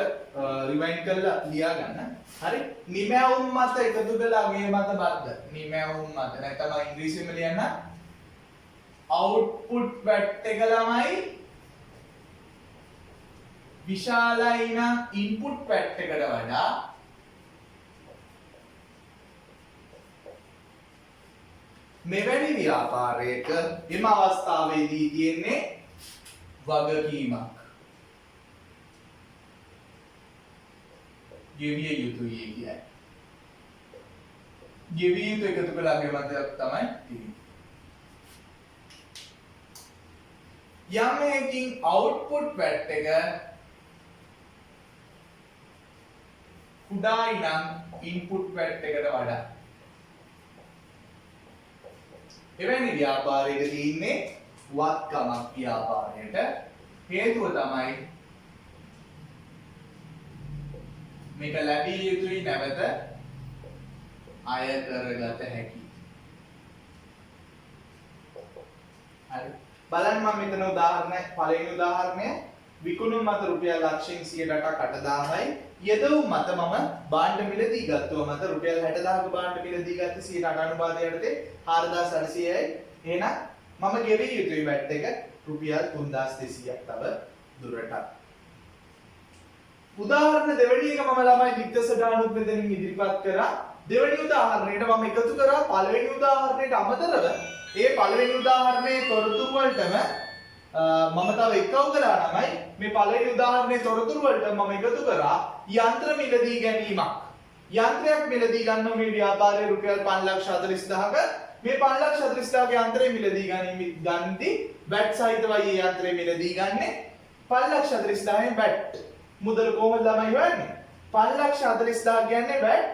රිවයින්ඩ් කරලා ලියා ගන්න. හරි? නිමැවුම් මත එකතු කළාගේ මත බද්ද. නිමැවුම් මත නැත්නම් ඉංග්‍රීසියෙන්ම ලියන්න output VAT එක ළමයි විශාලයි නම් input VAT එකට වඩා මෙවැනි ව්‍යාපාරයක එම අවස්ථාවේදී තියෙන්නේ වගකීමක්. ගෙවිය යුතුයි කියන්නේ. ගෙවිය යුතු එකතු කළාගේ මත තමයි තියෙන්නේ. යම් එකකින් output VAT එක කුඩායි නම් input VAT එකට වඩා එවැනි ව්‍යාපාරයක තියෙන්නේ වත්කමක් ව්‍යාපාරයට හේතුව තමයි මේක ලැබිය යුතුයි නැවත අය කරගත හැකි. හරි. බලන්න මම මෙතන උදාහරණයක් පළවෙනි උදාහරණය විකුණුම් මත රුපියල් ලක්ෂයෙන් 108ක් 8000යි යෙදවුම් මත මම භාණ්ඩ මිලදී ගත්තුව මත රුපියල් 60000ක භාණ්ඩ මිලදී ගත්ත 108 අනුපාතය යටතේ 4800යි. එහෙනම් මම ගෙවිය යුතුයි VAT එක රුපියල් 3200ක් තව දුරටත්. උදාහරණ දෙවෙනි එක මම ළමයි විත්ත සටහනුත් මෙතනින් ඉදිරිපත් කරා. දෙවෙනි උදාහරණයට මම එකතු කරා පළවෙනි උදාහරණයට අමතරව ඒ පළවෙනි උදාහරණයේ තොරතුරු වලටම මම තව එකව කළා තමයි මේ පළවෙනි උදාහරණයේ තොරතුරු වලට මම එකතු කරා යන්ත්‍ර මිලදී ගැනීමක්. යන්ත්‍රයක් මිලදී ගන්න මේ ව්‍යාපාරයේ රුපියල් 540000ක මේ 540000ක යන්ත්‍රය මිලදී ගන්නදී VAT සහිතවයි මේ යන්ත්‍රය මිලදී ගන්නේ 540000න් VAT මුදල කොහොමද ළමයි හොයන්නේ 540000 කියන්නේ VAT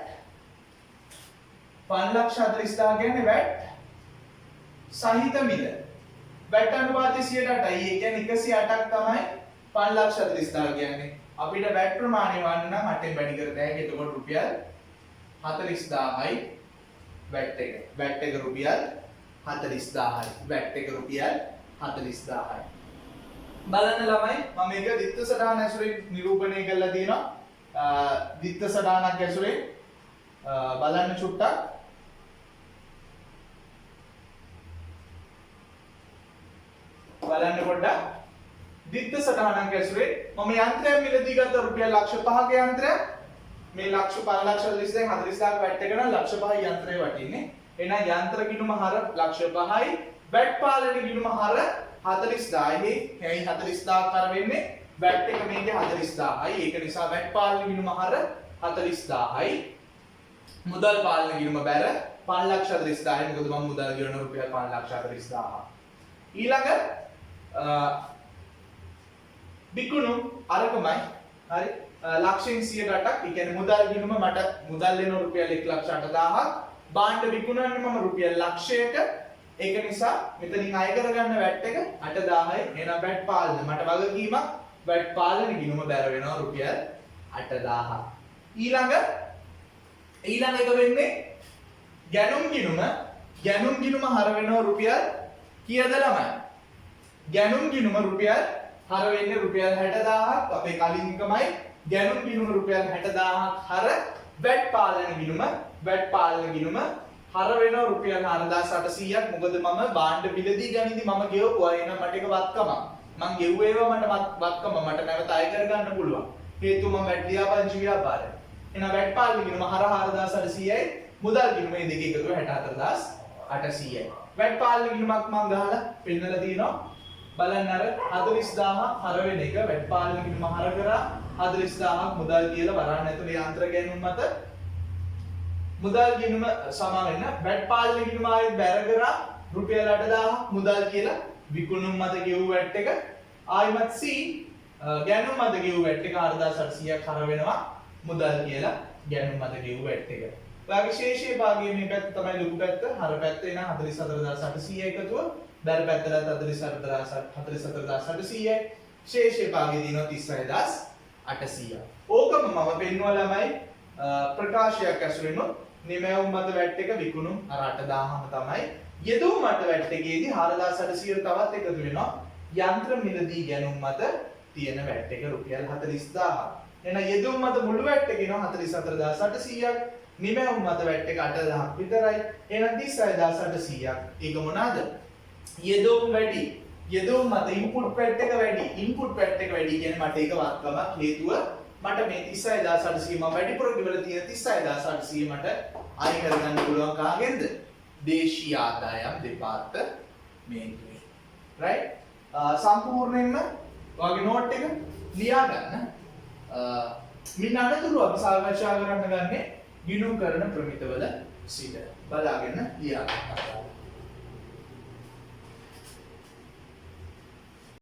540000 කියන්නේ VAT සහිත මිල VAT අනුපාතය 108යි ඒ කියන්නේ 108ක් තමයි 540000 කියන්නේ අපිට VAT ප්‍රමාණය වන්න නම් 8ෙන් වැඩි කර දෙයක් එතකොට රුපියල් 40000යි VAT එක රුපියල් 40000යි VAT එක රුපියල් 40000යි බලන්න ළමයි මම මේක දිත්ත සටහන ඇසුරෙන් නිරූපණය කරලා තියෙනවා දිත්ත සටහනක් ඇසුරෙන් බලන්න චුට්ටක් බලන්න පොඩ්ඩක් දිත්ත සටහනක් ඇසුරේ මම යන්ත්‍රයක් මිලදී ගත්ත රුපියල් ලක්ෂ 5ක යන්ත්‍රයක් මේ ලක්ෂ 5 ලක්ෂ 40000ක් වැට් එක නම් ලක්ෂ 5යි යන්ත්‍රය වටින්නේ. එහෙනම් යන්ත්‍ර ගිණුම හර ලක්ෂ 5යි වැට් පාලන ගිණුම හර 40000යි. එයි 40000ක් කර වෙන්නේ වැට් එක මේකේ 40000යි. ඒක නිසා වැට් පාලන ගිණුම හර 40000යි. මුදල් පාලන ගිණුම බැර 540000යි. මොකද මම මුදල් ගෙවන රුපියල් 540000. ඊළඟ විකුණු අරකමයි හරි ලක්ෂයෙන් 100%ක්. ඒ කියන්නේ මුදල් ගිණුම මට මුදල් වෙන රුපියල් 1,08,000ක් භාණ්ඩ විකුණන්නේ මම රුපියල් ලක්ෂයක. ඒක නිසා මෙතනින් අය කරගන්න වැට් එක 8000යි. එහෙනම් වැට් පාලන මට වගකීමක් වැට් පාලන ගිණුම බැර වෙනවා රුපියල් 8000ක්. ඊළඟ එක වෙන්නේ ගැනුම් ගිණුම හර වෙනවා රුපියල් කීයද ළමයි? ගැනුම් ගිණුම රුපියල් හර වෙන්නේ රුපියල් 60000ක්. අපේ කලින් එකමයි ගැනුම් ගිණුම රුපියල් 60000ක් හර වැට් පාලන ගිණුම හර වෙනවා රුපියල් 4800ක්. මොකද මම භාණ්ඩ මිලදී ගනිද්දි මම ගෙවුවා. එහෙනම් මට ඒක වත්කමක්. මං ගෙව්වේවා මට වත්කම මට නැවත අය කර ගන්න පුළුවන්. හේතුව මම වැට් ලියාපදිංචි ව්‍යාපාරය. එහෙනම් වැට් පාලන ගිණුම හර 4800යි මුදල් ගිණුම මේ දෙක එකතු 64800යි. වැට් පාලන ගිණුමක් මම ගහලා පෙන්නලා තියෙනවා. බලන්න අර 40000 හර වෙන එක වැට් පාලන ගිණුම හර කරා 40000ක් මුදල් කියලා වරහන් ඇතුලේ යන්ත්‍ර ගැනුම් මත මුදල් ගිණුම සම වෙන වැට් පාලන ගිණුම ආයෙත් බැර කරා රුපියල් 8000ක් මුදල් කියලා විකුණුම් මත ගෙවූ වැට් එක ආයිමත් C ගැනුම් මත ගෙවූ වැට් එක 4800ක් හර වෙනවා මුදල් කියලා ගැනුම් මත ගෙවූ වැට් එක. ඔයාගේ ශේෂයේ භාගයේ මේ පැත්ත තමයි ලොකු පැත්ත. හර පැත්ත එන 44800 එකතුව බැර පැත්තට 44800යි. ශේෂයේ භාගයේ දිනන 36800යි. ඕකම මම පෙන්වුවා ළමයි ප්‍රකාශයක් ඇසුරෙනොත් නිමැවුම් මත වැට් එක විකුණුම් අර 8000ම තමයි. යෙදුම් මත වැට් එකේදී 4800 තවත් එකතු වෙනවා යන්ත්‍ර මිලදී ගැනුම් මත තියෙන වැට් එක රුපියල් 40000ක්. එහෙනම් යෙදුම් මත මුළු වැට් එක එනවා 44800ක්. නිමැවුම් මත වැට් එක 8000ක් විතරයි. එහෙනම් 36800ක්. ඒක මොනවාද? යෙදුම් වැඩි. යෙදුම් මත ඉන්පුට් වැට් එක වැඩි. ඉන්පුට් වැට් එක වැඩි කියන්නේ මට ඒක වත්කමක්. හේතුව මට මේ 36800 මම වැඩිපුර ගෙවලා තියෙන 36800 මට අය කරගන්න පුළුවන් කාගෙන්ද? දේශීය ආදායම් දෙපාර්තමේන්තුවෙන්. right? සම්පූර්ණයෙන්ම ඔයාගේ නෝට් එක ලියා ගන්න. මින් අනතුරු අපි සාකච්ඡා කරන්න ගන්නේ ගිණුම් කරන ප්‍රමිතවල සිට බලාගෙන ලියා ගන්න.